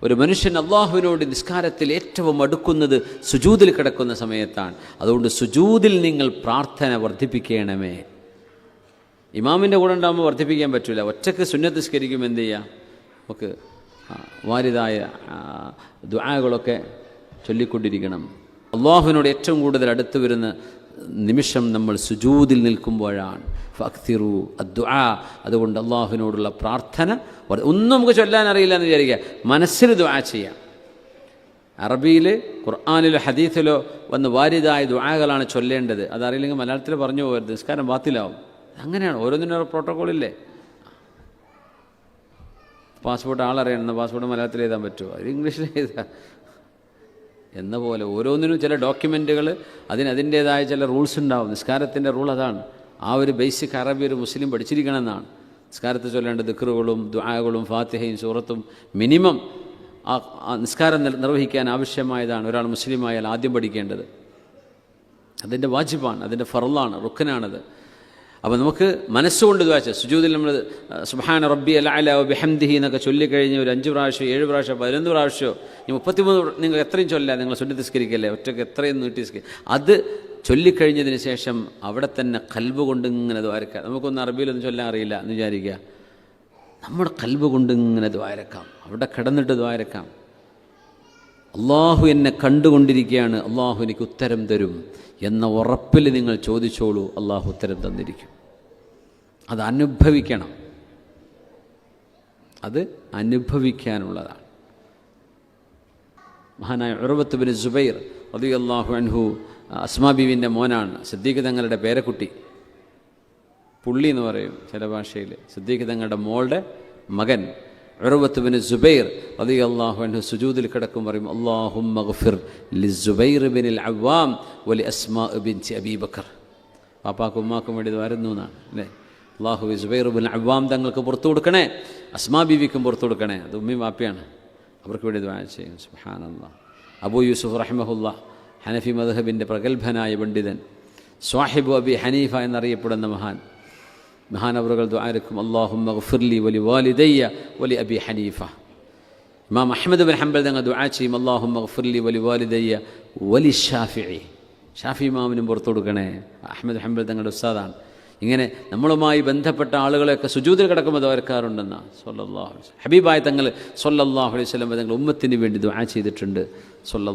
ഒരു മനുഷ്യൻ അള്ളാഹുവിനോട് നിസ്കാരത്തിൽ ഏറ്റവും അടുക്കുന്നത് സുജൂദിൽ കിടക്കുന്ന സമയത്താണ്. അതുകൊണ്ട് സുജൂദിൽ നിങ്ങൾ പ്രാർത്ഥന വർദ്ധിപ്പിക്കണമേ. ഇമാമിൻ്റെ കൂടെ ഉണ്ടാകുമ്പോൾ വർദ്ധിപ്പിക്കാൻ പറ്റില്ല. ഒറ്റയ്ക്ക് സുന്നത്ത് നിസ്കരിക്കും എന്ത് ചെയ്യുക? നമുക്ക് വാരിതായ ദുആകളൊക്കെ ചൊല്ലിക്കൊണ്ടിരിക്കണം. അള്ളാഹുവിനോട് ഏറ്റവും കൂടുതൽ അടുത്ത് വരുന്ന നിമിഷം നമ്മൾ സുജൂദിൽ നിൽക്കുമ്പോഴാണ്. ഫഅക്തിറു അദ്ദുആ. അതുകൊണ്ട് അള്ളാഹുവിനോടുള്ള പ്രാർത്ഥന ഒന്നും നമുക്ക് ചൊല്ലാൻ അറിയില്ല എന്ന് വിചാരിക്കുക, മനസ്സിൽ ദുആ ചെയ്യാം. അറബിയിൽ ഖുർആനിലോ ഹദീസിലോ വന്ന് വാരിതായ ദുആകളാണ് ചൊല്ലേണ്ടത്. അതറിയില്ലെങ്കിൽ മലയാളത്തിൽ പറഞ്ഞു പോകരുത്, നിസ്കാരം ബാത്തിലാവും. അങ്ങനെയാണ്, ഓരോന്നിനും പ്രോട്ടോക്കോളില്ലേ. പാസ്പോർട്ട് ആളറിയണം, പാസ്പോർട്ട് മലയാളത്തിൽ എഴുതാൻ പറ്റുമോ? അത് ഇംഗ്ലീഷിൽ എഴുതാം എന്ന പോലെ ഓരോന്നിനും ചില ഡോക്യുമെൻറ്റുകൾ അതിൻ്റേതായ ചില റൂൾസ് ഉണ്ടാവും. നിസ്കാരത്തിൻ്റെ റൂൾ അതാണ്. ആ ഒരു ബേസിക് അറബി ഒരു മുസ്ലിം പഠിച്ചിരിക്കണമെന്നാണ്. നിസ്കാരത്തിൽ ചൊല്ലേണ്ട ദിക്റുകളും ദുആകളും ഫാത്തിഹയും സൂറത്തും മിനിമം ആ നിസ്കാരം നിർവഹിക്കാൻ ആവശ്യമായതാണ് ഒരാൾ മുസ്ലിമായാൽ ആദ്യം പഠിക്കേണ്ടത്. അതിൻ്റെ വാജിബാണ്, അതിൻ്റെ ഫർളാണ്, റുക്കനാണത്. അപ്പോൾ നമുക്ക് മനസ്സുകൊണ്ട് ദുആ ചെയ്യാം. സുജൂദിൽ നമ്മൾ സുബ്ഹാന റബ്ബിയൽ അഅ്ല വബിഹംദിഹി എന്നൊക്കെ ചൊല്ലിക്കഴിഞ്ഞ് ഒരു 5 പ്രാവശ്യം 7 പ്രാവശ്യം 11 പ്രാവശ്യമോ 33 നിങ്ങൾ എത്രയും ചൊല്ല, നിങ്ങൾ സുന്നത്ത് നിസ്കരിക്കല്ലേ, ഒറ്റയ്ക്ക് എത്രയും നീട്ടി നിസ്കരിക്കുക. അത് ചൊല്ലിക്കഴിഞ്ഞതിന് ശേഷം അവിടെ തന്നെ ഖൽബ് കൊണ്ട് ഇങ്ങനെ ദ്വാരക്കാം. നമുക്കൊന്നും അറബിയിലൊന്നും ചൊല്ലാൻ അറിയില്ല എന്ന് വിചാരിക്കുക, നമ്മുടെ ഖൽബ് കൊണ്ട് ഇങ്ങനെ ദ്വാരക്കാം, അവിടെ കിടന്നിട്ട് ദ്വാരക്കാം. അള്ളാഹു എന്നെ കണ്ടുകൊണ്ടിരിക്കുകയാണ്, അള്ളാഹു എനിക്ക് ഉത്തരം തരും എന്ന ഉറപ്പിൽ നിങ്ങൾ ചോദിച്ചോളൂ, അള്ളാഹു ഉത്തരം തന്നിരിക്കും. അത് അനുഭവിക്കണം, അത് അനുഭവിക്കാനുള്ളതാണ്. മഹാനായ ഉർവത്ത് ബിൻ സുബൈർ റളിയല്ലാഹു അൻഹു അസ്മാ ബീവിൻ്റെ മോനാണ്, സിദ്ദീഖ് തങ്ങളുടെ പേരക്കുട്ടി, പുള്ളി എന്ന് പറയും ചില ഭാഷയിൽ. സിദ്ദീഖ് തങ്ങളുടെ മോളുടെ മകൻ ഉർവത്ത് ബിൻ സുബൈർ റളിയല്ലാഹു അൻഹു സുജൂദിൽ കിടക്കും പറയും, അല്ലാഹുമ്മ ഗ്ഫിർ ലിസുബൈർ ബിനിൽ അവ്വാം വലി അസ്മാ ബിൻതി അബീ ബക്കർ. പാപ്പാക്കും ഉമ്മാക്കും വേണ്ടി വരുന്നു എന്നാണ് അല്ലേ. അല്ലാഹു സുബൈർ ബിൻ അവ്വാം തങ്ങൾക്ക് പുറത്തു കൊടുക്കണേ, അസ്മാ ബീവിക്കും പുറത്തു കൊടുക്കണേ. അത് ഉമ്മയും വാപ്പയാണ്, അവർക്ക് വേണ്ടി ദുആ ചെയ്യും. സുബ്ഹാനല്ലാഹ്. അബൂ യൂസുഫ് റഹിമഹുല്ലാ ഹനഫി മദ്ഹബിൻ്റെ പ്രഗത്ഭനായ പണ്ഡിതൻ, സ്വാഹിബു അബി ഹനീഫ എന്നറിയപ്പെടുന്ന മഹാനവറുകൾ ദുആരക്കും, അല്ലാഹുമ്മ ഗ്ഫിർലി വലി വാലിദയ്യ വലി അബി ഹനീഫ. ഇമാം അഹ്മദ് ബിൻ ഹംബൽ തങ്ങൾ ദുആ ചെയ്യും, അല്ലാഹുമ്മ ഗ്ഫിർലി വലി വാലിദയ്യ വലി ഷാഫിഈ. ഷാഫി ഇമാമിനും പുറത്തു കൊടുക്കണേ. അഹ്മദ് ഹംബൽ തങ്ങളുടെ ഉസ്താദാണ്. ഇങ്ങനെ നമ്മളുമായി ബന്ധപ്പെട്ട ആളുകളെയൊക്കെ സുജൂദിൽ കിടക്കുമ്പോൾ ദ്വാരക്കാറുണ്ടെന്നാണ് സ്വല്ലല്ലാഹു അലൈഹി വസല്ലം. ഹബീബായ തങ്ങൾ സ്വല്ലല്ലാഹു അലൈഹി വസല്ലം തങ്ങൾ ഉമ്മത്തിന് വേണ്ടി ദുആ ചെയ്തിട്ടുണ്ട്.